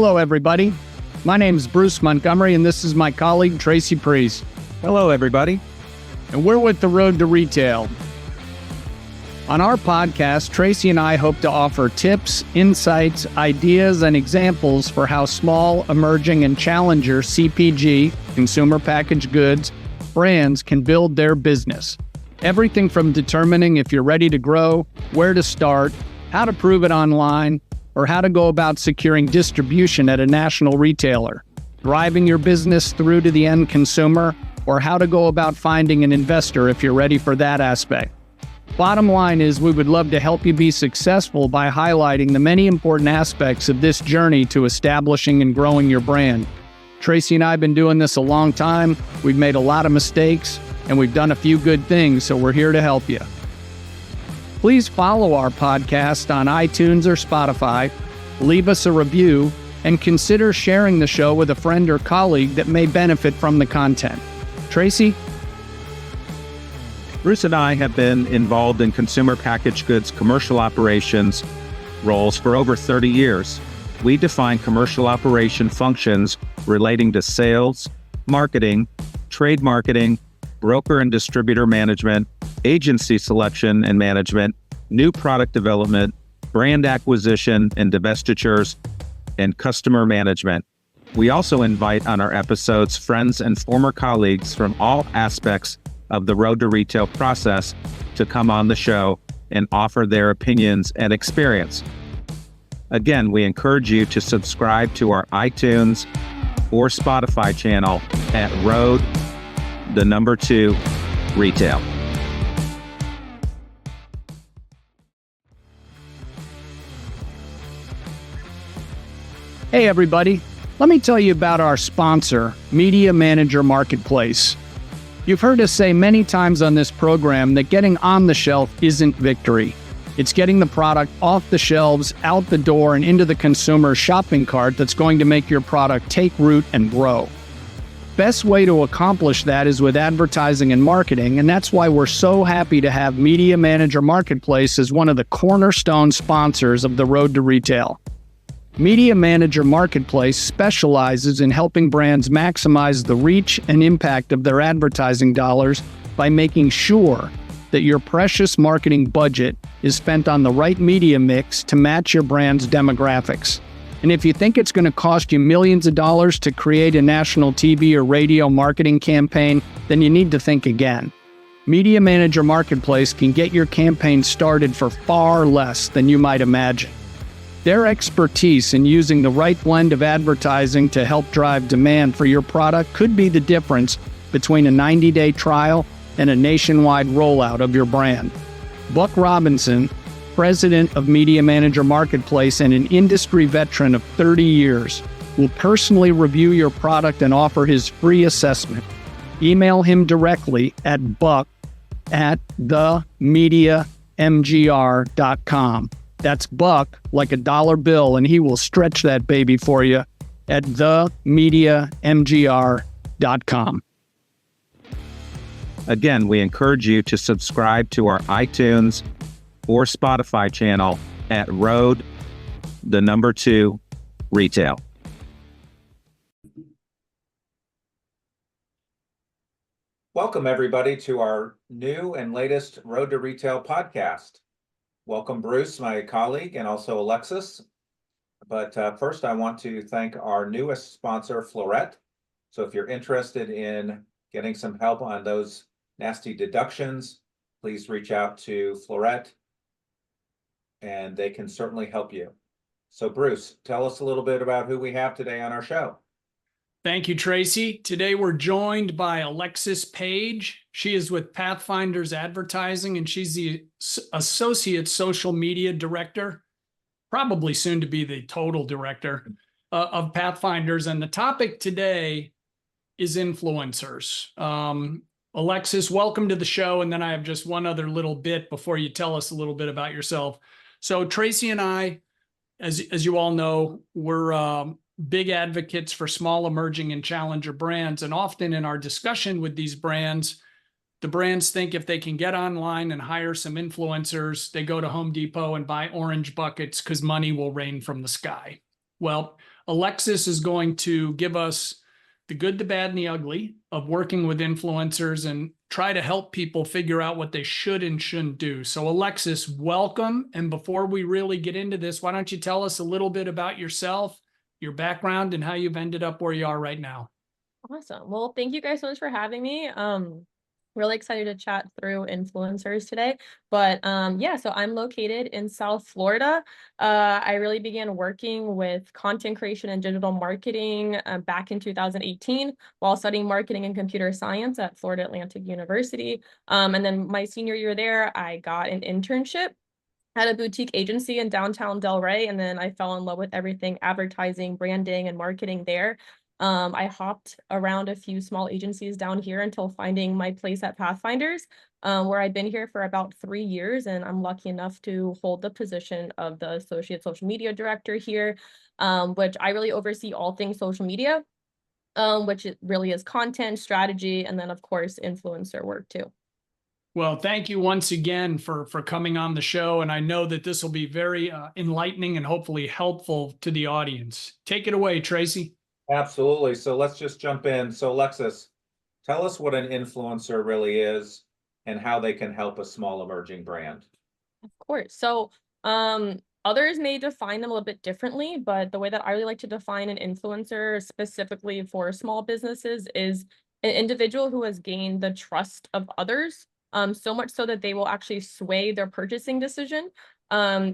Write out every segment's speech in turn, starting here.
Hello, everybody. My name is Bruce Montgomery, and this is my colleague, Tracy Priest. Hello, everybody. And we're with The Road to Retail. On our podcast, Tracy and I hope to offer tips, insights, ideas, and examples for how small, emerging, and challenger CPG, consumer packaged goods, brands can build their business. Everything from determining if you're ready to grow, where to start, how to prove it online, or how to go about securing distribution at a national retailer, driving your business through to the end consumer, or how to go about finding an investor if you're ready for that aspect. Bottom line is we would love to help you be successful by highlighting the many important aspects of this journey to establishing and growing your brand. Tracy and I have been doing this a long time. We've made a lot of mistakes, and we've done a few good things, so we're here to help you. Please follow our podcast on iTunes or Spotify, leave us a review, and consider sharing the show with a friend or colleague that may benefit from the content. Tracy? Bruce and I have been involved in consumer packaged goods commercial operations roles for over 30 years. We define commercial operation functions relating to sales, marketing, trade marketing, broker and distributor management, agency selection and management, new product development, brand acquisition and divestitures, and customer management. We also invite on our episodes friends and former colleagues from all aspects of the Road to Retail process to come on the show and offer their opinions and experience. Again, we encourage you to subscribe to our iTunes or Spotify channel at Road, 2 Retail. Hey, everybody. Let me tell you about our sponsor, Media Manager Marketplace. You've heard us say many times on this program that getting on the shelf isn't victory. It's getting the product off the shelves, out the door, and into the consumer's shopping cart that's going to make your product take root and grow. Best way to accomplish that is with advertising and marketing, and that's why we're so happy to have Media Manager Marketplace as one of the cornerstone sponsors of the Road to Retail. Media Manager Marketplace specializes in helping brands maximize the reach and impact of their advertising dollars by making sure that your precious marketing budget is spent on the right media mix to match your brand's demographics. And if you think it's going to cost you millions of dollars to create a national TV or radio marketing campaign, then you need to think again. Media Manager Marketplace can get your campaign started for far less than you might imagine. Their expertise in using the right blend of advertising to help drive demand for your product could be the difference between a 90-day trial and a nationwide rollout of your brand. Buck Robinson, president of Media Manager Marketplace and an industry veteran of 30 years, will personally review your product and offer his free assessment. Email him directly at buck@themediamgr.com. That's Buck, like a dollar bill, and he will stretch that baby for you at themediamgr.com. Again, we encourage you to subscribe to our iTunes or Spotify channel at Road, 2 Retail. Welcome, everybody, to our new and latest Road to Retail podcast. Welcome, Bruce, my colleague, and also Alexis. But first, I want to thank our newest sponsor, Floret. So if you're interested in getting some help on those nasty deductions, please reach out to Floret, and they can certainly help you. So Bruce, tell us a little bit about who we have today on our show. Thank you, Tracy. Today we're joined by Alexis Paige. She is with Pathfinders Advertising, and she's the Associate Social Media Director, probably soon to be the total director of Pathfinders. And the topic today is influencers. Alexis, welcome to the show. And then I have just one other little bit before you tell us a little bit about yourself. So Tracy and I, as you all know, we're big advocates for small, emerging, and challenger brands. And often in our discussion with these brands, the brands think if they can get online and hire some influencers, they go to Home Depot and buy orange buckets because money will rain from the sky. Well, Alexis is going to give us the good, the bad, and the ugly of working with influencers and try to help people figure out what they should and shouldn't do. So Alexis, welcome. And before we really get into this, why don't you tell us a little bit about yourself, your background, and how you've ended up where you are right now? Awesome. Well, thank you guys so much for having me. Really excited to chat through influencers today. But yeah, so I'm located in South Florida. I really began working with content creation and digital marketing back in 2018 while studying marketing and computer science at Florida Atlantic University. And then my senior year there, I got an internship at a boutique agency in downtown Delray, and then I fell in love with everything advertising, branding, and marketing there. I hopped around a few small agencies down here until finding my place at Pathfinders, where I've been here for about 3 years, and I'm lucky enough to hold the position of the Associate Social Media Director here, which I really oversee all things social media, which it really is content, strategy, and then, of course, influencer work too. Well, thank you once again for coming on the show. And I know that this will be very enlightening and hopefully helpful to the audience. Take it away, Tracy. Absolutely. So let's just jump in. So Alexis, tell us what an influencer really is and how they can help a small emerging brand. Of course. So others may define them a little bit differently, but the way that I really like to define an influencer specifically for small businesses is an individual who has gained the trust of others, so much so that they will actually sway their purchasing decision.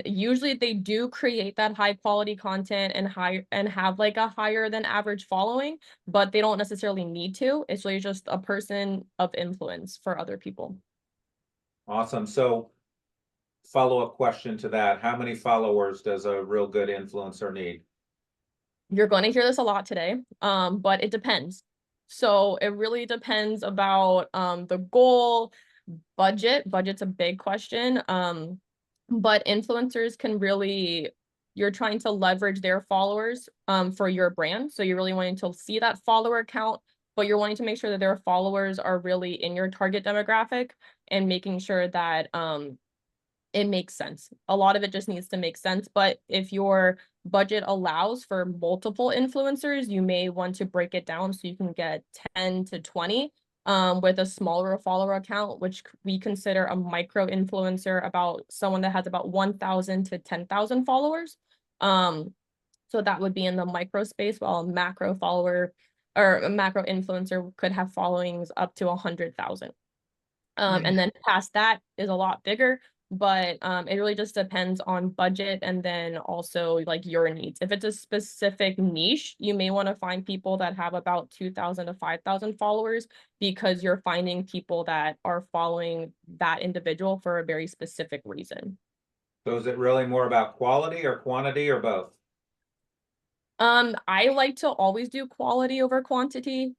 Usually they do create that high quality content and have like a higher than average following, but they don't necessarily need to. It's really just a person of influence for other people. Awesome. So follow-up question to that. How many followers does a real good influencer need? You're going to hear this a lot today, but it depends. So it really depends about the goal, budget. Budget's a big question. But influencers can really, you're trying to leverage their followers for your brand. So you're really wanting to see that follower count, but you're wanting to make sure that their followers are really in your target demographic and making sure that it makes sense. A lot of it just needs to make sense. But if your budget allows for multiple influencers, you may want to break it down so you can get 10 to 20 with a smaller follower account, which we consider a micro influencer, about someone that has about 1,000 to 10,000 followers. So that would be in the micro space, while a macro follower or a macro influencer could have followings up to 100,000. And then past that is a lot bigger, but it really just depends on budget and then also like your needs. If it's a specific niche, you may want to find people that have about 2,000 to 5,000 followers, because you're finding people that are following that individual for a very specific reason. So is it really more about quality or quantity or both? I like to always do quality over quantity.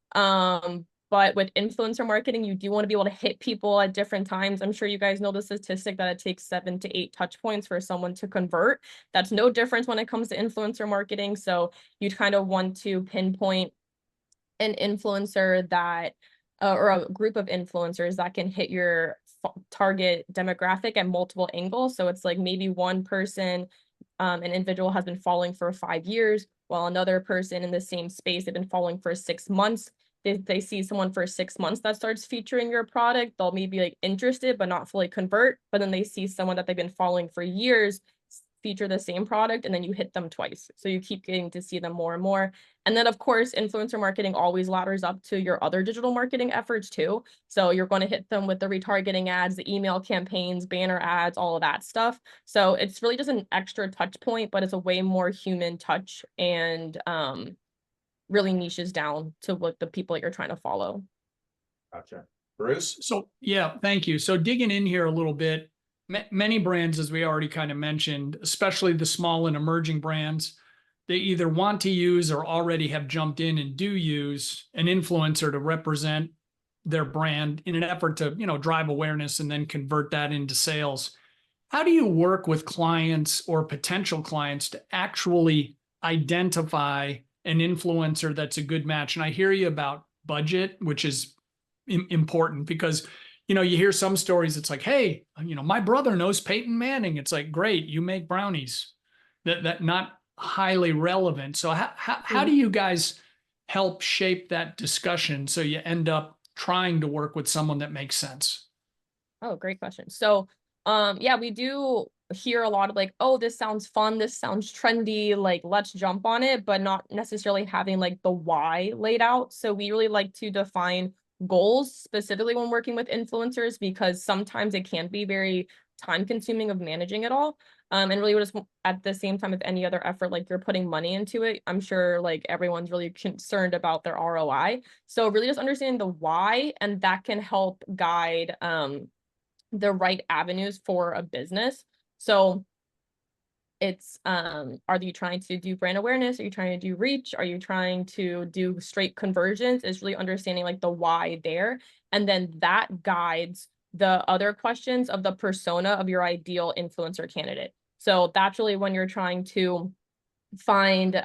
But with influencer marketing, you do want to be able to hit people at different times. I'm sure you guys know the statistic that it takes 7 to 8 touch points for someone to convert. That's no difference when it comes to influencer marketing. So you'd kind of want to pinpoint an influencer that, or a group of influencers that can hit your target demographic at multiple angles. So it's like maybe one person, an individual has been following for 5 years, while another person in the same space, they've been following for 6 months. If they see someone for 6 months that starts featuring your product, they'll maybe like interested but not fully convert. But then they see someone that they've been following for years feature the same product, and then you hit them twice. So you keep getting to see them more and more. And then of course, influencer marketing always ladders up to your other digital marketing efforts too. So you're going to hit them with the retargeting ads, the email campaigns, banner ads, all of that stuff. So it's really just an extra touch point, but it's a way more human touch, and really niches down to what the people that you're trying to follow. Gotcha. Bruce? So, yeah, thank you. So digging in here a little bit, many brands, as we already kind of mentioned, especially the small and emerging brands, they either want to use or already have jumped in and do use an influencer to represent their brand in an effort to, drive awareness and then convert that into sales. How do you work with clients or potential clients to actually identify an influencer that's a good match? And I hear you about budget, which is important, because you hear some stories. It's like, hey, my brother knows Peyton Manning. It's like, great, you make brownies. That not highly relevant. So how do you guys help shape that discussion so you end up trying to work with someone that makes sense? Oh, great question. So, yeah, we do hear a lot of like, oh, this sounds fun, this sounds trendy, like let's jump on it, but not necessarily having like the why laid out. So we really like to define goals specifically when working with influencers, because sometimes it can be very time consuming of managing it all. And really just at the same time, if any other effort, like you're putting money into it, I'm sure like everyone's really concerned about their ROI. So really just understanding the why, and that can help guide the right avenues for a business. So it's are you trying to do brand awareness? Are you trying to do reach? Are you trying to do straight conversions? Is really understanding like the why there. And then that guides the other questions of the persona of your ideal influencer candidate. So that's really when you're trying to find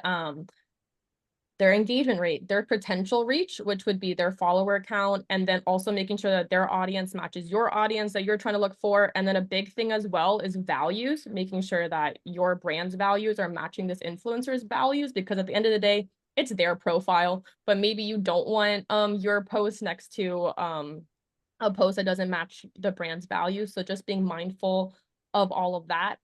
their engagement rate, their potential reach, which would be their follower count, and then also making sure that their audience matches your audience that you're trying to look for. And then a big thing as well is values, making sure that your brand's values are matching this influencer's values, because at the end of the day, it's their profile, but maybe you don't want your post next to a post that doesn't match the brand's values. So just being mindful of all of that.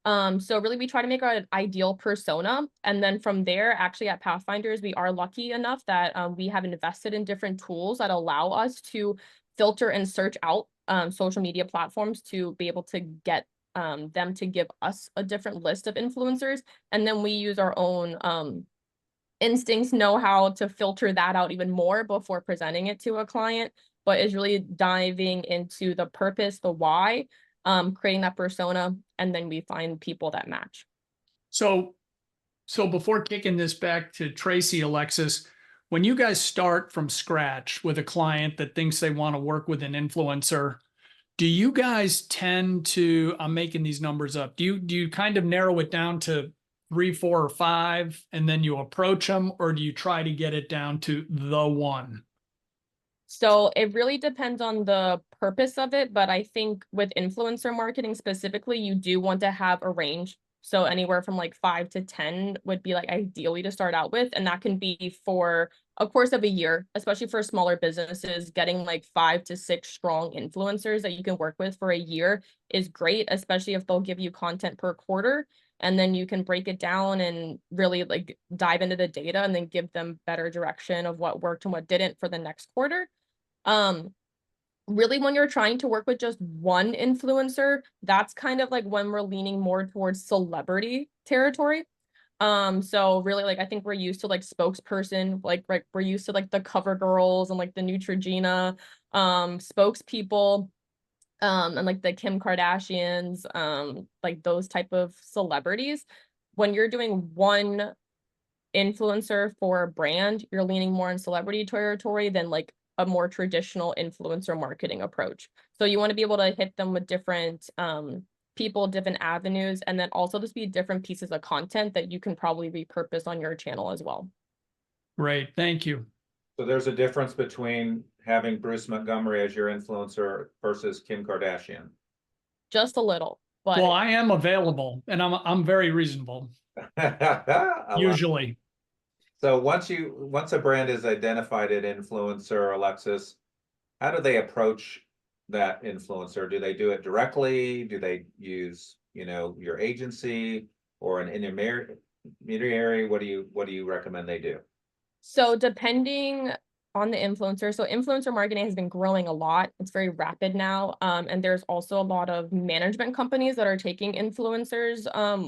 So really we try to make our ideal persona. And then from there, actually at Pathfinders, we are lucky enough that we have invested in different tools that allow us to filter and search out social media platforms to be able to get them to give us a different list of influencers. And then we use our own instincts, know how to filter that out even more before presenting it to a client, but is really diving into the purpose, the why, creating that persona, and then we find people that match. So before kicking this back to Tracy, Alexis, when you guys start from scratch with a client that thinks they want to work with an influencer, do you guys tend to, I'm making these numbers up, do you kind of narrow it down to 3, 4, or 5, and then you approach them, or do you try to get it down to the one? So it really depends on the purpose of it, but I think with influencer marketing specifically, you do want to have a range. So anywhere from like 5 to 10 would be like ideally to start out with. And that can be for a course of a year, especially for smaller businesses. Getting like 5 to 6 strong influencers that you can work with for a year is great, especially if they'll give you content per quarter. And then you can break it down and really like dive into the data and then give them better direction of what worked and what didn't for the next quarter. Really when you're trying to work with just one influencer, that's kind of like when we're leaning more towards celebrity territory. So really like I think we're used to like spokesperson, like right, we're used to like the cover girls and like the Neutrogena spokespeople, and like the Kim Kardashians, like those type of celebrities. When you're doing one influencer for a brand, you're leaning more on celebrity territory than like a more traditional influencer marketing approach. So you want to be able to hit them with different people, different avenues, and then also just be different pieces of content that you can probably repurpose on your channel as well. Great, thank you. So there's a difference between having Bruce Montgomery as your influencer versus Kim Kardashian. Just a little, but Well, I am available, and I'm very reasonable usually. So once a brand is identified an influencer, Alexis, how do they approach that influencer? Do they do it directly? Do they use, your agency or an intermediary? What do you recommend they do? so depending on the influencer, so influencer marketing has been growing a lot. It's very rapid now. And there's also a lot of management companies that are taking influencers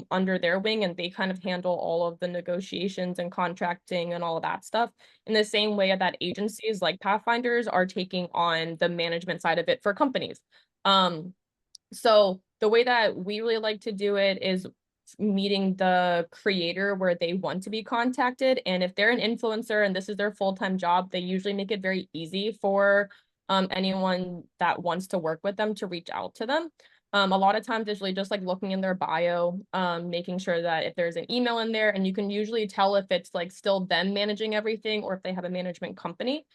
under their wing, and they kind of handle all of the negotiations and contracting and all of that stuff in the same way that agencies like Pathfinders are taking on the management side of it for companies. So the way that we really like to do it is meeting the creator where they want to be contacted. And if they're an influencer and this is their full-time job, they usually make it very easy for anyone that wants to work with them to reach out to them. A lot of times it's really just like looking in their bio, making sure that if there's an email in there, and you can usually tell if it's like still them managing everything or if they have a management company.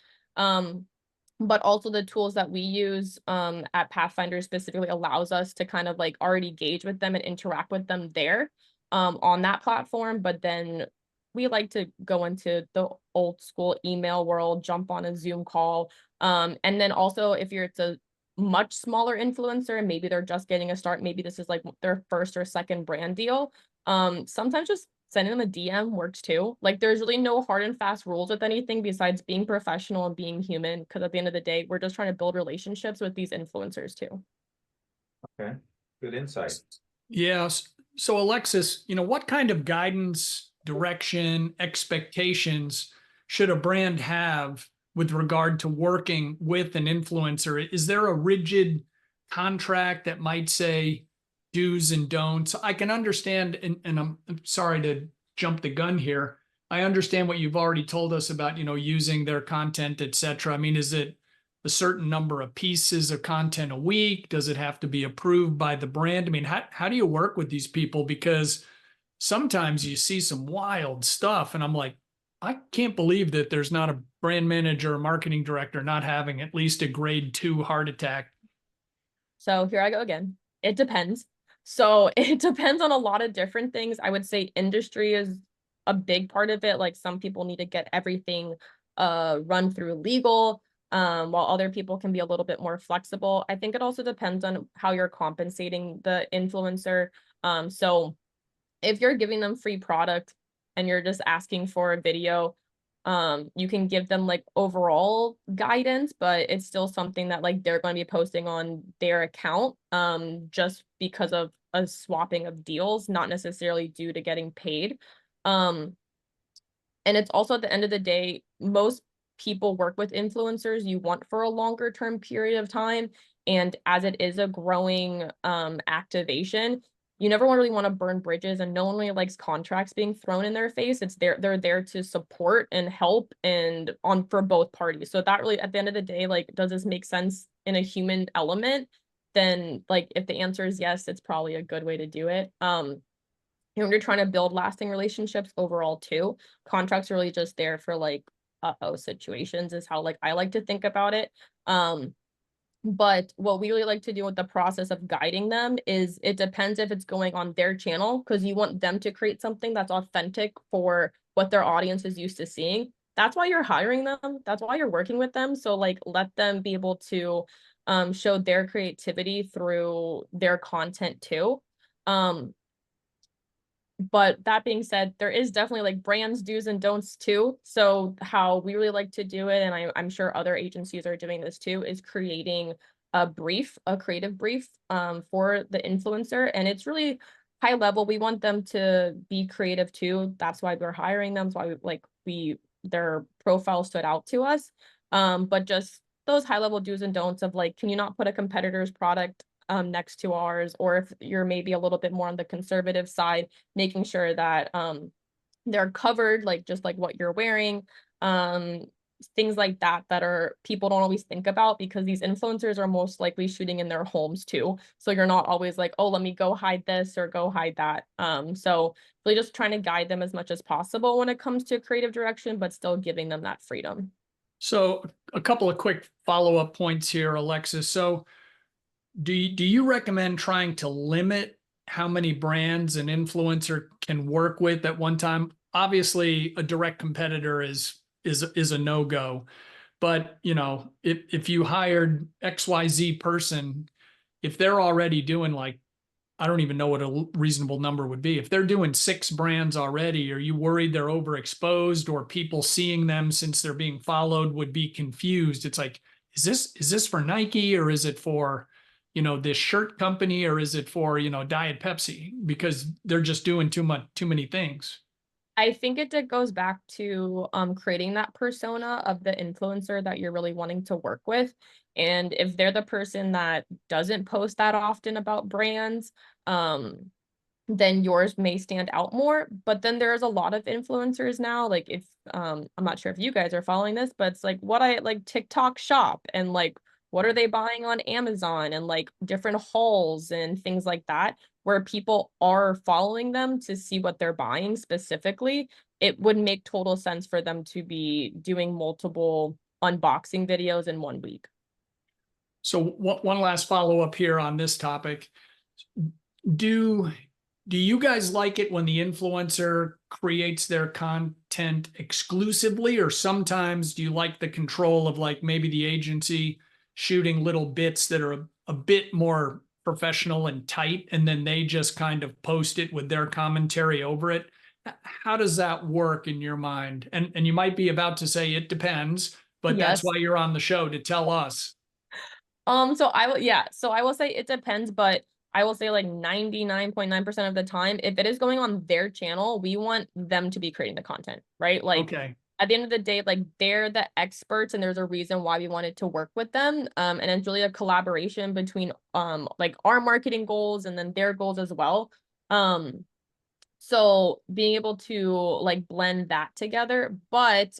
But also the tools that we use at Pathfinder specifically allows us to kind of like already engage with them and interact with them there. on that platform, but then we like to go into the old school email world, jump on a Zoom call. And then also if it's a much smaller influencer and maybe they're just getting a start, maybe this is like their first or second brand deal. Sometimes just sending them a DM works too. Like there's really no hard and fast rules with anything besides being professional and being human. Because at the end of the day, we're just trying to build relationships with these influencers too. Okay, good insight. Yes. So Alexis, what kind of guidance, direction, expectations should a brand have with regard to working with an influencer? Is there a rigid contract that might say do's and don'ts? I can understand, and I'm sorry to jump the gun here. I understand what you've already told us about, using their content, etc. I mean, is it a certain number of pieces of content a week? Does it have to be approved by the brand? I mean, how do you work with these people? Because sometimes you see some wild stuff and I'm like, I can't believe that there's not a brand manager or marketing director not having at least a grade 2 heart attack. So here I go again. It depends. So it depends on a lot of different things. I would say industry is a big part of it. Like some people need to get everything run through legal, while other people can be a little bit more flexible. I think it also depends on how you're compensating the influencer. So if you're giving them free product and you're just asking for a video, you can give them like overall guidance, but it's still something that like they're going to be posting on their account, just because of a swapping of deals, not necessarily due to getting paid. And it's also at the end of the day, most people work with influencers you want for a longer term period of time. And as it is a growing activation, you never really want to burn bridges, and no one really likes contracts being thrown in their face. They're there to support and help and on for both parties. So that really, at the end of the day, like, does this make sense in a human element? Then like if the answer is yes, it's probably a good way to do it. When you're trying to build lasting relationships overall too, contracts are really just there for like situations is how like I like to think about it. But what we really like to do with the process of guiding them is it depends if it's going on their channel, because you want them to create something that's authentic for what their audience is used to seeing. That's why you're hiring them. That's why you're working with them. So like let them be able to show their creativity through their content too. But that being said, there is definitely like brands do's and don'ts too. So how we really like to do it, and I'm sure other agencies are doing this too, is creating a creative brief for the influencer. And it's really high level. We want them to be creative too. That's why we're hiring them. That's why their profile stood out to us. But just those high level do's and don'ts of like, can you not put a competitor's product next to ours? Or if you're maybe a little bit more on the conservative side, making sure that they're covered, like just like what you're wearing, things like that are people don't always think about, because these influencers are most likely shooting in their homes too. So you're not always like, oh, let me go hide this or go hide that. So really just trying to guide them as much as possible when it comes to creative direction, but still giving them that freedom. So a couple of quick follow-up points here, Alexis. So do you recommend trying to limit how many brands an influencer can work with at one time? Obviously, a direct competitor is a no-go. But, if you hired XYZ person, if they're already doing like, I don't even know what a reasonable number would be. If they're doing 6 brands already, are you worried they're overexposed, or people seeing them since they're being followed would be confused? It's like, is this for Nike, or is it for this shirt company, or is it for Diet Pepsi, because they're just doing too many things? I think it goes back to creating that persona of the influencer that you're really wanting to work with. And if they're the person that doesn't post that often about brands, then yours may stand out more. But then there's a lot of influencers now, like if I'm not sure if you guys are following this, but it's like what I like TikTok shop, and like what are they buying on Amazon, and like different hauls and things like that, where people are following them to see what they're buying specifically. It would make total sense for them to be doing multiple unboxing videos in 1 week. So one last follow-up here on this topic. Do Do you guys like it when the influencer creates their content exclusively, or sometimes do you like the control of like maybe the agency shooting little bits that are a bit more professional and tight, and then they just kind of post it with their commentary over it? How does that work in your mind? And you might be about to say it depends, but that's Yes. why you're on the show, to tell us. So I will say it depends, but I will say like 99.9% of the time, if it is going on their channel, we want them to be creating the content, right? Like Okay. at the end of the day, like they're the experts and there's a reason why we wanted to work with them. And it's really a collaboration between like our marketing goals and then their goals as well. So being able to like blend that together, but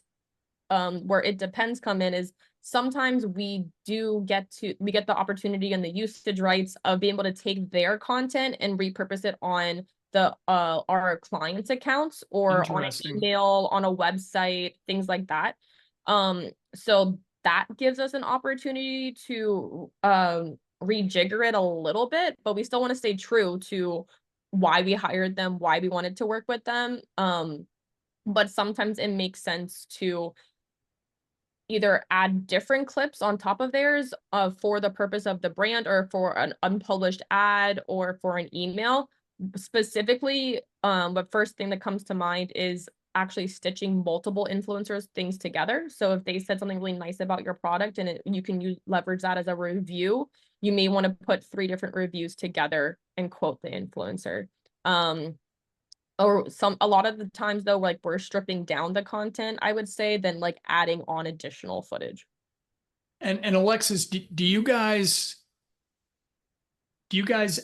where it depends come in is sometimes we get the opportunity and the usage rights of being able to take their content and repurpose it on the our clients' accounts or on an Interesting. email, on a website, things like that. So that gives us an opportunity to rejigger it a little bit, but we still want to stay true to why we hired them, why we wanted to work with them. But sometimes it makes sense to either add different clips on top of theirs for the purpose of the brand or for an unpublished ad or for an email. Specifically, the first thing that comes to mind is actually stitching multiple influencers things together. So if they said something really nice about your product and you can leverage that as a review, you may want to put 3 different reviews together and quote the influencer. Or a lot of the times though, like we're stripping down the content, I would say, than like adding on additional footage. And Alexis, do you guys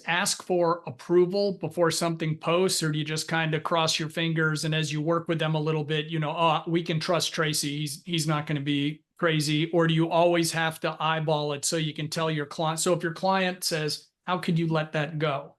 ask for approval before something posts, or do you just kind of cross your fingers and as you work with them a little bit, you know, oh, we can trust Tracy, he's not going to be crazy? Or do you always have to eyeball it so you can tell your client? So if your client says, how could you let that go?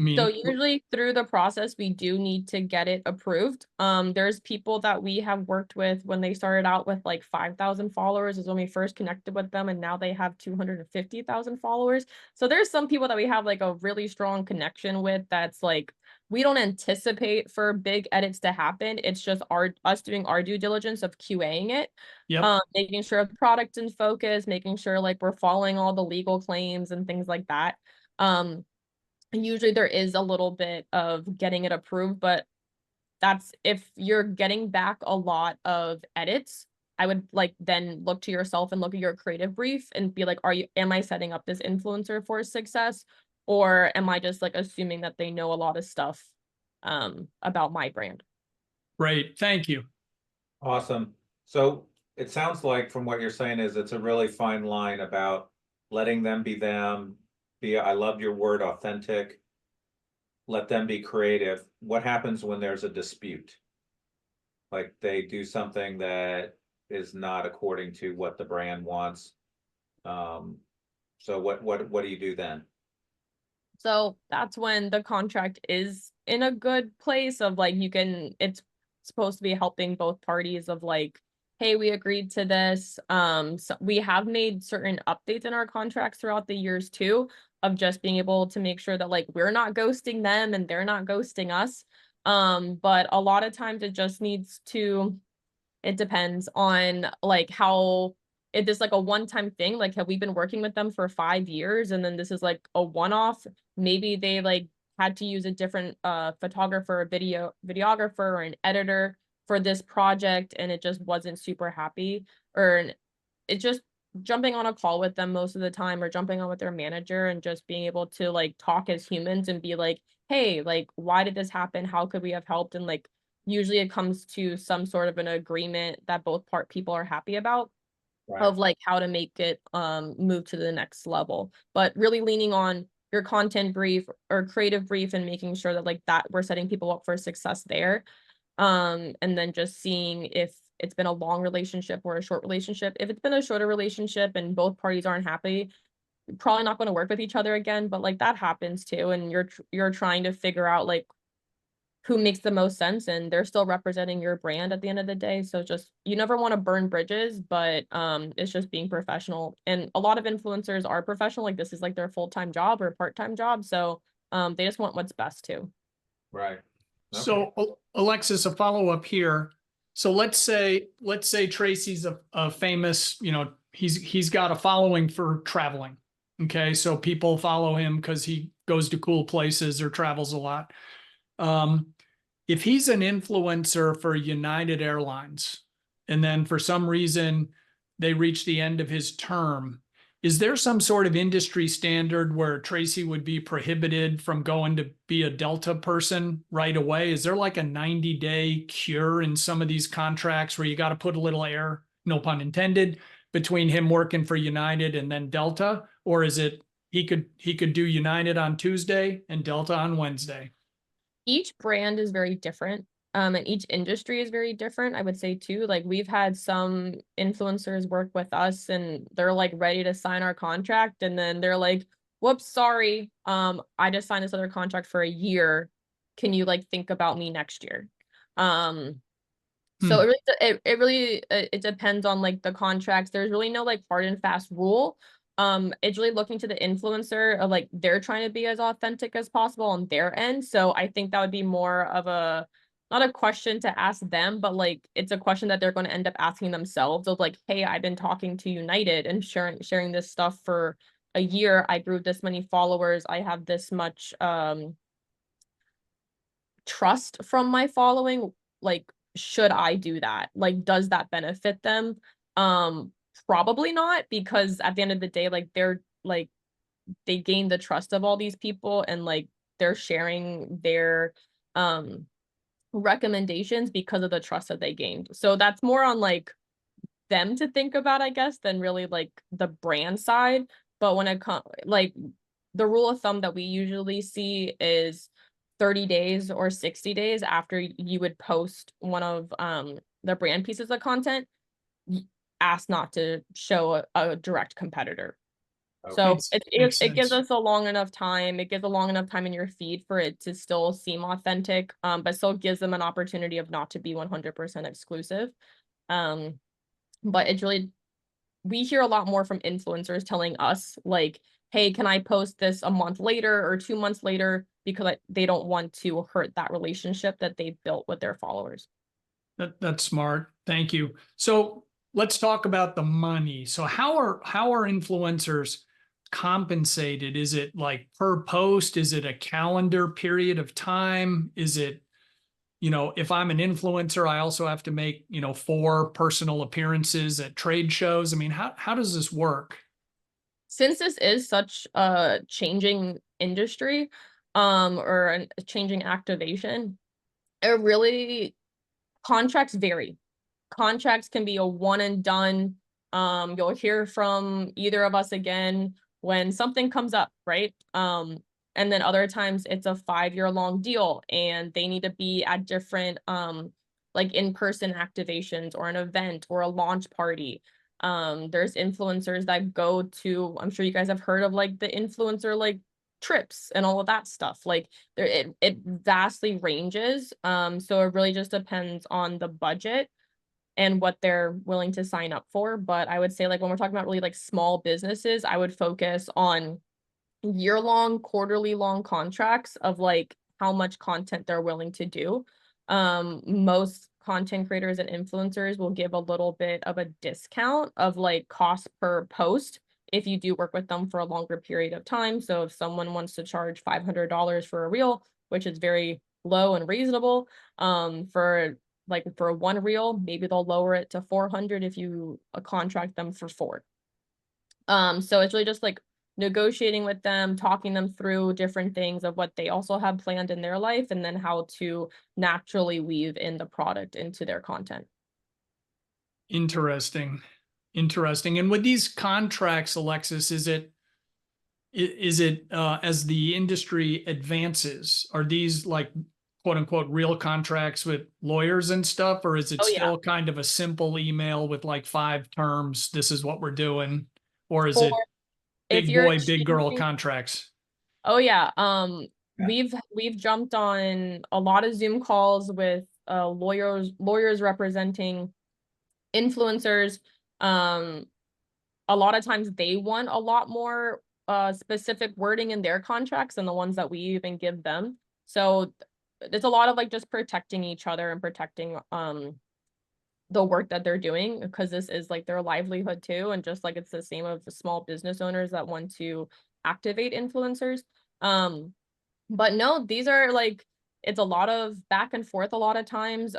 I So mean, usually through the process, we do need to get it approved. There's people that we have worked with when they started out with like 5,000 followers is when we first connected with them, and now they have 250,000 followers. So there's some people that we have like a really strong connection with that's like, we don't anticipate for big edits to happen. It's just us doing our due diligence of QAing it. yep. Making sure the product's in focus, making sure like we're following all the legal claims and things like that. Usually there is a little bit of getting it approved, but that's if you're getting back a lot of edits, I would like then look to yourself and look at your creative brief and be like, am I setting up this influencer for success? Or am I just like assuming that they know a lot of stuff about my brand? Great. Thank you. Awesome. So it sounds like from what you're saying is it's a really fine line about letting them be them, I love your word, authentic. Let them be creative. What happens when there's a dispute? Like they do something that is not according to what the brand wants. So what do you do then? So that's when the contract is in a good place of like it's supposed to be helping both parties of like, hey, we agreed to this. So we have made certain updates in our contracts throughout the years too, of just being able to make sure that like we're not ghosting them and they're not ghosting us. But a lot of times it depends on like how, if this like a one-time thing, like have we been working with them for 5 years and then this is like a one-off, maybe they like had to use a different photographer, videographer, or an editor for this project and it just wasn't super happy, or it's just jumping on a call with them most of the time or jumping on with their manager and just being able to like talk as humans and be like, hey, like why did this happen, how could we have helped? And like usually it comes to some sort of an agreement that both people are happy about, Right. of like how to make it move to the next level. But really leaning on your content brief or creative brief and making sure that like that we're setting people up for success there. And then just seeing if it's been a long relationship or a short relationship. If it's been a shorter relationship and both parties aren't happy, you're probably not going to work with each other again, but like that happens too, and you're trying to figure out like who makes the most sense, and they're still representing your brand at the end of the day. So just, you never want to burn bridges, but it's just being professional. And a lot of influencers are professional, like this is like their full-time job or part-time job. So They just want what's best too. Right. Okay. So Alexis, a follow-up here. So let's say Tracy's a famous, he's got a following for traveling. Okay. So people follow him because he goes to cool places or travels a lot. If he's an influencer for United Airlines, and then for some reason they reach the end of his term, is there some sort of industry standard where Tracy would be prohibited from going to be a Delta person right away? Is there like a 90-day cure in some of these contracts where you got to put a little air, no pun intended, between him working for United and then Delta? Or is it he could do United on Tuesday and Delta on Wednesday? Each brand is very different. And each industry is very different, I would say too. Like we've had some influencers work with us and they're like ready to sign our contract. And then they're like, whoops, sorry. I just signed this other contract for a year. Can you like think about me next year? So it depends on like the contracts. There's really no like hard and fast rule. It's really looking to the influencer of like they're trying to be as authentic as possible on their end. So I think that would be more of a not a question to ask them, but like it's a question that they're going to end up asking themselves of like, hey, I've been talking to United and sharing this stuff for a year. I grew this many followers. I have this much trust from my following. Like, should I do that? Like, does that benefit them? Probably not, because at the end of the day, like they're like they gain the trust of all these people and like they're sharing their recommendations because of the trust that they gained. So that's more on like them to think about, I guess, than really like the brand side. But when it comes like the rule of thumb that we usually see is 30 days or 60 days after you would post one of the brand pieces of content, ask not to show a direct competitor. So it gives us a long enough time. It gives a long enough time in your feed for it to still seem authentic, but still gives them an opportunity of not to be 100% exclusive. But it's really, we hear a lot more from influencers telling us like, hey, can I post this a month later or 2 months later? Because they don't want to hurt that relationship that they've built with their followers. That's smart. Thank you. So let's talk about the money. So how are influencers compensated? Is it like per post? Is it a calendar period of time? Is it, if I'm an influencer, I also have to make, 4 personal appearances at trade shows. I mean, how does this work? Since this is such a changing industry, or a changing activation, it really contracts vary. Contracts can be a one and done. You'll hear from either of us again when something comes up, right? And then other times it's a 5-year long deal and they need to be at different like in-person activations or an event or a launch party. There's influencers that go to, I'm sure you guys have heard of like the influencer like trips and all of that stuff. Like it vastly ranges. So it really just depends on the budget and what they're willing to sign up for. But I would say like when we're talking about really like small businesses, I would focus on year-long, quarterly long contracts of like how much content they're willing to do. Most content creators and influencers will give a little bit of a discount of like cost per post if you do work with them for a longer period of time. So if someone wants to charge $500 for a reel, which is very low and reasonable, for one reel, maybe they'll lower it to 400 if you contract them for 4. So it's really just like negotiating with them, talking them through different things of what they also have planned in their life, and then how to naturally weave in the product into their content. Interesting. And with these contracts, Alexis, is it as the industry advances, are these like quote unquote real contracts with lawyers and stuff, or is it still kind of a simple email with like 5 terms? This is what we're doing, or is it big boy, big girl contracts? Oh yeah. We've jumped on a lot of Zoom calls with lawyers representing influencers. A lot of times they want a lot more specific wording in their contracts than the ones that we even give them. So it's a lot of like just protecting each other and protecting the work that they're doing, because this is like their livelihood too. And just like it's the same of the small business owners that want to activate influencers. But no, these are like, it's a lot of back and forth a lot of times.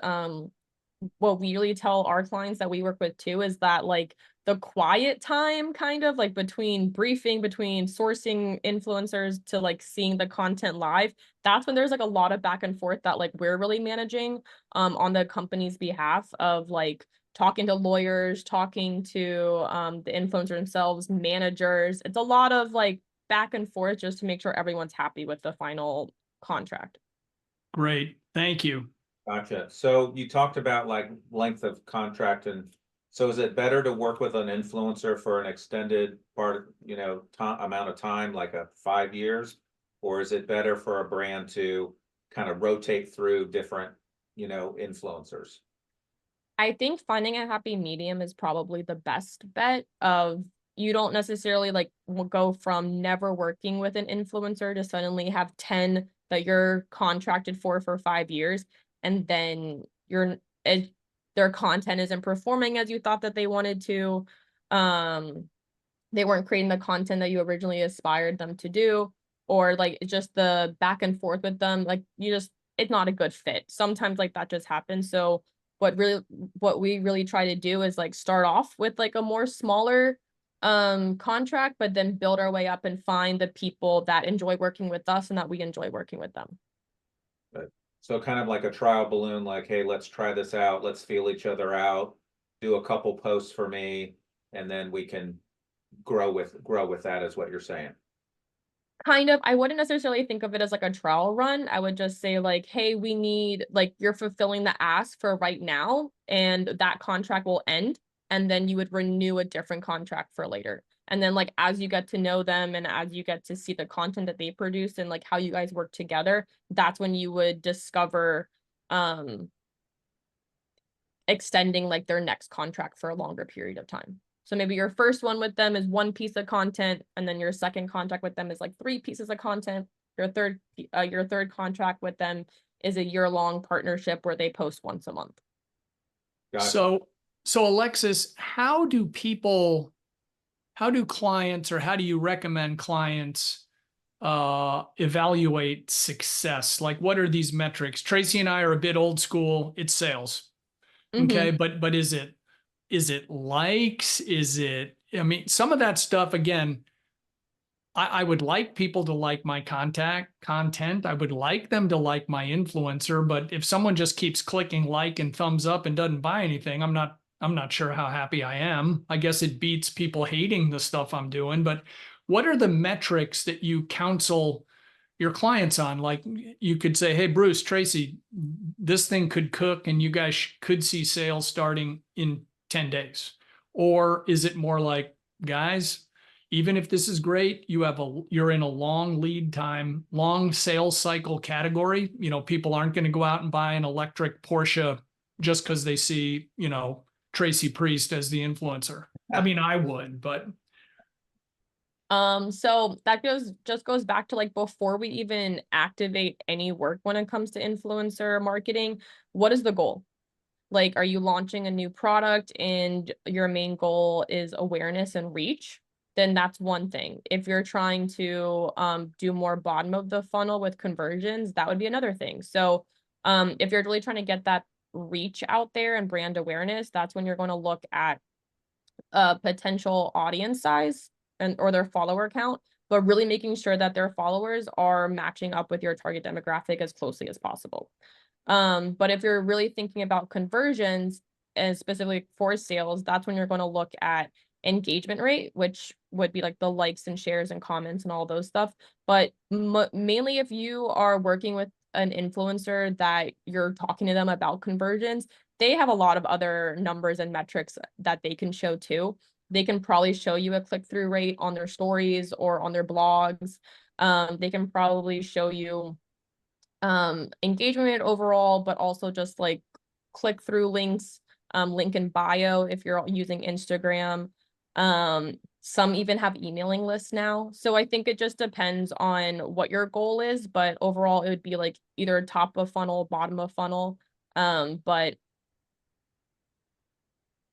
What we really tell our clients that we work with too is that like the quiet time kind of like between briefing, between sourcing influencers to like seeing the content live, that's when there's like a lot of back and forth that like we're really managing on the company's behalf of like talking to lawyers, talking to the influencer themselves, managers. It's a lot of like back and forth just to make sure everyone's happy with the final contract. Great. Thank you. Gotcha. So you talked about like length of contract, and so is it better to work with an influencer for an extended part, amount of time, like 5 years, or is it better for a brand to kind of rotate through different, influencers? I think finding a happy medium is probably the best bet. Of you don't necessarily like will go from never working with an influencer to suddenly have 10 that you're contracted for 5 years, and then their content isn't performing as you thought that they wanted to. They weren't creating the content that you originally aspired them to do, or like it's just the back and forth with them, like it's not a good fit. Sometimes like that just happens. So what we really try to do is like start off with like a more smaller contract, but then build our way up and find the people that enjoy working with us and that we enjoy working with them. So kind of like a trial balloon, like, hey, let's try this out. Let's feel each other out. Do a couple posts for me, and then we can grow with that, is what you're saying. Kind of. I wouldn't necessarily think of it as like a trial run. I would just say like, hey, we need like you're fulfilling the ask for right now, and that contract will end, and then you would renew a different contract for later. And then like as you get to know them and as you get to see the content that they produce and like how you guys work together, that's when you would discover extending like their next contract for a longer period of time. So maybe your first one with them is one piece of content, and then your second contract with them is like 3 pieces of content. Your third contract with them is a year-long partnership where they post once a month. Gotcha. So Alexis, how do clients, or how do you recommend clients evaluate success? Like, what are these metrics? Tracy and I are a bit old school. It's sales. Okay. But is it likes? I mean, some of that stuff, again, I would like people to like my content. I would like them to like my influencer, but if someone just keeps clicking like and thumbs up and doesn't buy anything, I'm not sure how happy I am. I guess it beats people hating the stuff I'm doing. But what are the metrics that you counsel your clients on? Like, you could say, hey, Bruce, Tracy, this thing could cook and you guys could see sales starting in 10 days. Or is it more like, guys, even if this is great, you're in a long lead time, long sales cycle category. People aren't going to go out and buy an electric Porsche just because they see, Tracy Priest as the influencer. I mean, I would, but. So that goes back to like before we even activate any work when it comes to influencer marketing, what is the goal? Like, are you launching a new product and your main goal is awareness and reach? Then that's one thing. If you're trying to do more bottom of the funnel with conversions, that would be another thing. So if you're really trying to get that reach out there and brand awareness, that's when you're going to look at potential audience size or their follower count, but really making sure that their followers are matching up with your target demographic as closely as possible. But if you're really thinking about conversions and specifically for sales, that's when you're going to look at engagement rate, which would be like the likes and shares and comments and all those stuff. But mainly if you are working with an influencer that you're talking to them about conversions, they have a lot of other numbers and metrics that they can show too. They can probably show you a click-through rate on their stories or on their blogs. They can probably show you engagement rate overall, but also just like click-through links, link in bio if you're using Instagram. Some even have emailing lists now. So I think it just depends on what your goal is, but overall it would be like either top of funnel, bottom of funnel. But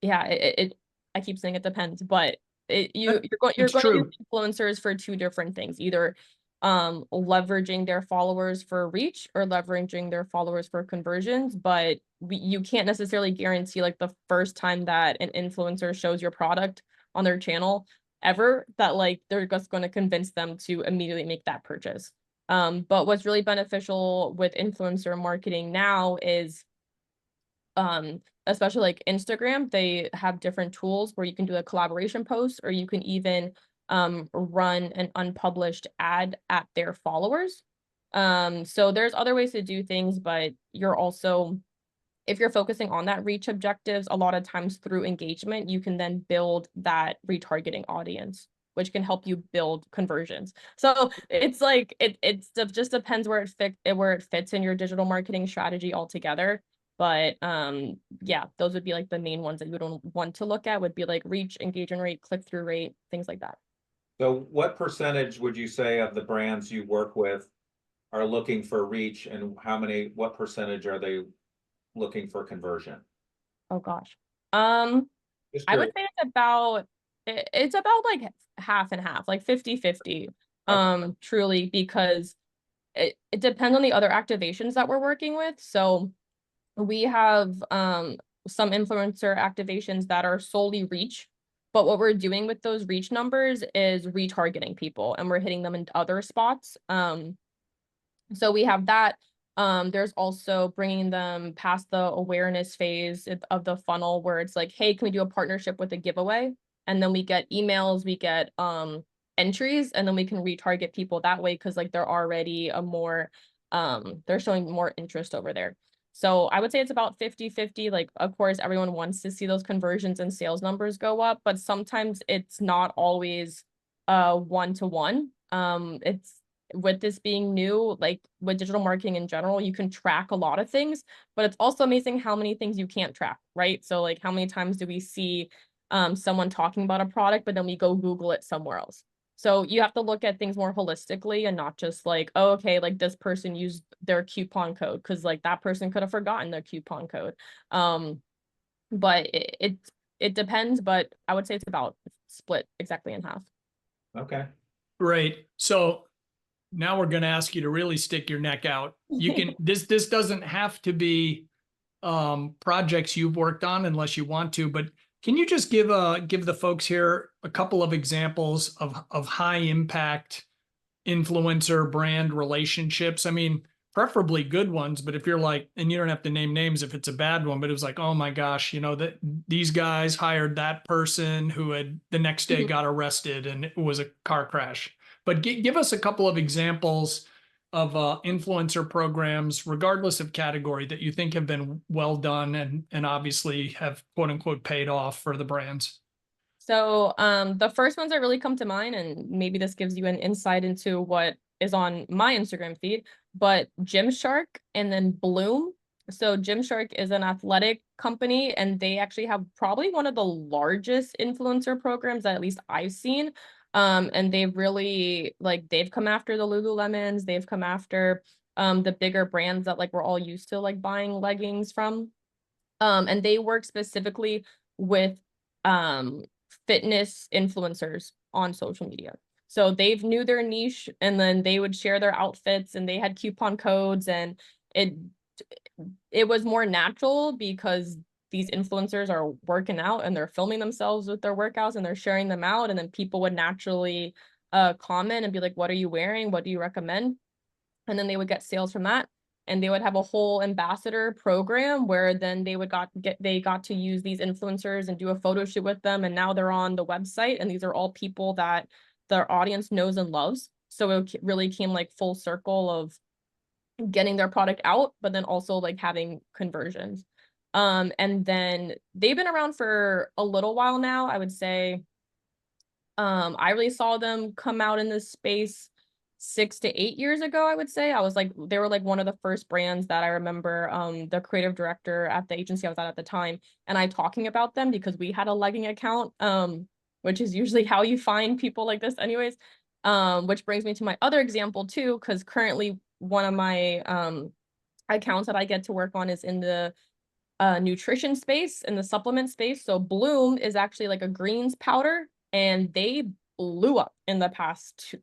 yeah, I keep saying it depends, but you're going It's to use true. influencers for two different things, either leveraging their followers for reach or leveraging their followers for conversions. But you can't necessarily guarantee like the first time that an influencer shows your product on their channel ever that like they're just going to convince them to immediately make that purchase. But what's really beneficial with influencer marketing now is especially like Instagram, they have different tools where you can do a collaboration post, or you can even run an unpublished ad at their followers. So there's other ways to do things, but you're also, if you're focusing on that reach objectives, a lot of times through engagement, you can then build that retargeting audience, which can help you build conversions. So it's like it just depends where it fits in your digital marketing strategy altogether. But yeah, those would be like the main ones that you would want to look at, would be like reach, engagement rate, click-through rate, things like that. So what percentage would you say of the brands you work with are looking for reach, and what percentage are they looking for conversion? Oh gosh. Just I would curious. say it's about like half and half, like 50-50. Okay. Truly, because it depends on the other activations that we're working with. So we have some influencer activations that are solely reach, but what we're doing with those reach numbers is retargeting people, and we're hitting them in other spots. So we have that. There's also bringing them past the awareness phase of the funnel, where it's like, hey, can we do a partnership with a giveaway? And then we get emails, we get entries, and then we can retarget people that way, because like they're already they're showing more interest over there. So I would say it's about 50-50. Like, of course, everyone wants to see those conversions and sales numbers go up, but sometimes it's not always one-to-one. It's with this being new, like with digital marketing in general, you can track a lot of things, but it's also amazing how many things you can't track, right? So like, how many times do we see someone talking about a product, but then we go Google it somewhere else? So you have to look at things more holistically, and not just like, oh, okay, like this person used their coupon code, because like that person could have forgotten their coupon code. But it depends, but I would say it's about split exactly in half. Okay. Great. So now we're going to ask you to really stick your neck out. You can, this doesn't have to be projects you've worked on unless you want to, but can you just give the folks here a couple of examples of high impact influencer brand relationships? I mean, preferably good ones, but if you're like, and you don't have to name names if it's a bad one, but it was like, oh my gosh, you know, that these guys hired that person who had the next day got arrested and it was a car crash. But give us a couple of examples of influencer programs, regardless of category, that you think have been well done and obviously have quote unquote paid off for the brands. So the first ones that really come to mind, and maybe this gives you an insight into what is on my Instagram feed, but Gymshark and then Bloom. So Gymshark is an athletic company, and they actually have probably one of the largest influencer programs that at least I've seen. And they've really, like, they've come after the Lululemons, they've come after the bigger brands that like we're all used to like buying leggings from. And they work specifically with fitness influencers on social media. So they've knew their niche, and then they would share their outfits, and they had coupon codes, and it was more natural because these influencers are working out and they're filming themselves with their workouts and they're sharing them out, and then people would naturally comment and be like, what are you wearing? What do you recommend? And then they would get sales from that. And they would have a whole ambassador program where then they got to use these influencers and do a photo shoot with them. And now they're on the website, and these are all people that their audience knows and loves. So it really came like full circle of getting their product out, but then also like having conversions. And then they've been around for a little while now, I would say. I really saw them come out in this space 6 to 8 years ago, I would say. I was like, they were like one of the first brands that I remember the creative director at the agency I was at the time, and I talking about them because we had a legging account which is usually how you find people like this anyways. Which brings me to my other example too, because currently one of my accounts that I get to work on is in the nutrition space, in the supplement space. So Bloom is actually like a greens powder, and they blew up in the past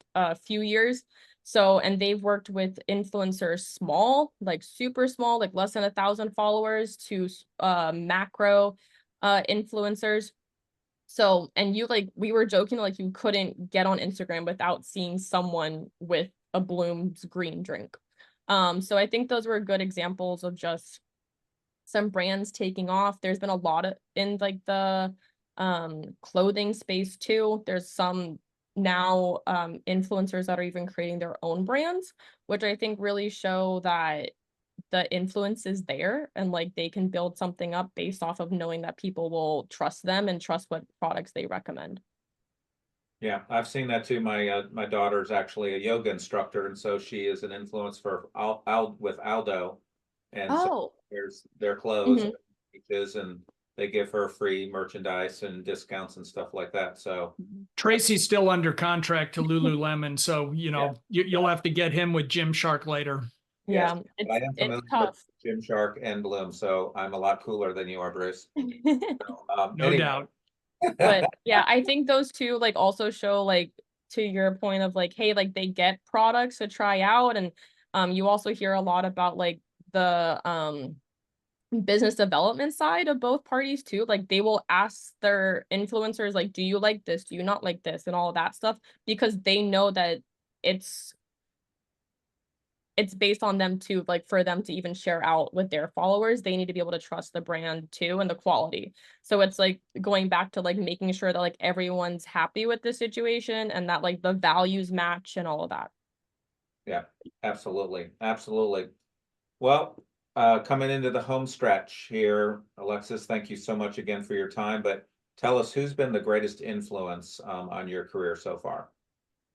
few years. So, and they've worked with influencers small, like super small, like less than 1,000 followers, to macro influencers. So, and you, like, we were joking, like, you couldn't get on Instagram without seeing someone with a Bloom's green drink. So I think those were good examples of just some brands taking off. There's been a lot of in like the clothing space too. There's some now influencers that are even creating their own brands, which I think really show that the influence is there, and like they can build something up based off of knowing that people will trust them and trust what products they recommend. Yeah, I've seen that too. My daughter's actually a yoga instructor, and so she is an influence for with Aldo, and so Oh, there's their clothes mhm. and they give her free merchandise and discounts and stuff like that. So Tracy's still under contract to Lululemon, so Yeah. you'll have to get him with Gymshark later. yes, Yeah, but I am it's familiar with tough. Gymshark and Bloom, so I'm a lot cooler than you are, Bruce. So, No anyway. doubt. But yeah, I think those two like also show, like, to your point of like, hey, like they get products to try out. And you also hear a lot about like the business development side of both parties too. Like they will ask their influencers, like, do you like this? Do you not like this? And all of that stuff, because they know that it's based on them too, like for them to even share out with their followers, they need to be able to trust the brand too and the quality. So it's like going back to like making sure that like everyone's happy with the situation and that like the values match and all of that. Yeah, absolutely. Absolutely. Well, coming into the home stretch here, Alexis, thank you so much again for your time. But tell us, who's been the greatest influence on your career so far?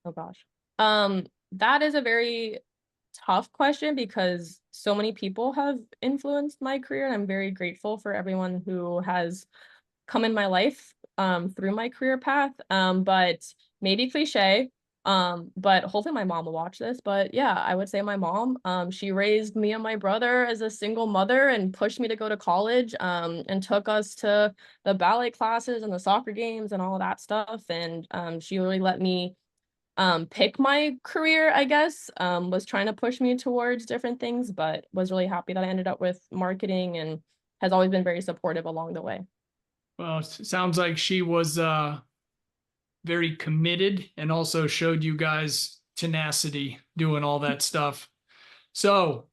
Oh gosh. That is a very tough question because so many people have influenced my career, and I'm very grateful for everyone who has come in my life through my career path. But maybe cliche, but hopefully my mom will watch this. But yeah, I would say my mom. She raised me and my brother as a single mother and pushed me to go to college, and took us to the ballet classes and the soccer games and all of that stuff. And she really let me pick my career, I guess. Was trying to push me towards different things, but was really happy that I ended up with marketing, and has always been very supportive along the way. Well, it sounds like she was very committed and also showed you guys tenacity doing all that stuff. So,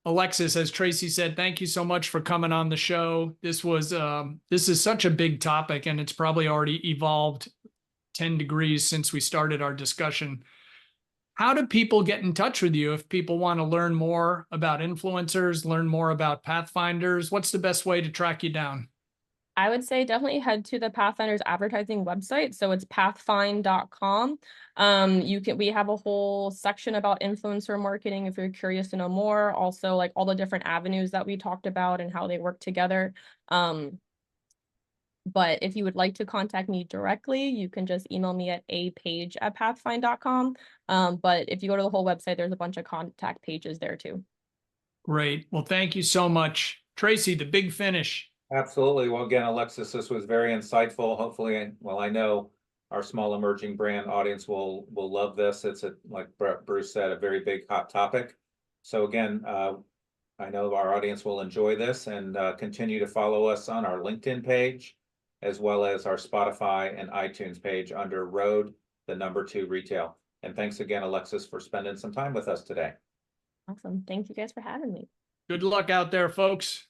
Alexis, as Tracy said, thank you so much for coming on the show. This is such a big topic, and it's probably already evolved 10 degrees since we started our discussion. How do people get in touch with you if people want to learn more about influencers, learn more about Pathfinders? What's the best way to track you down? I would say definitely head to the Pathfinders advertising website. So it's pathfind.com. We have a whole section about influencer marketing if you're curious to know more. Also, like all the different avenues that we talked about and how they work together. But if you would like to contact me directly, you can just email me at paige@pathfind.com. But if you go to the whole website, there's a bunch of contact pages there too. Great. Well, thank you so much. Tracy, the big finish. Absolutely. Well, again, Alexis, this was very insightful. Hopefully, well, I know our small emerging brand audience will love this. It's like Bruce said, a very big hot topic. So again, I know our audience will enjoy this, and continue to follow us on our LinkedIn page, as well as our Spotify and iTunes page under Road, the number 2 retail. And thanks again, Alexis, for spending some time with us today. Awesome. Thank you guys for having me. Good luck out there, folks.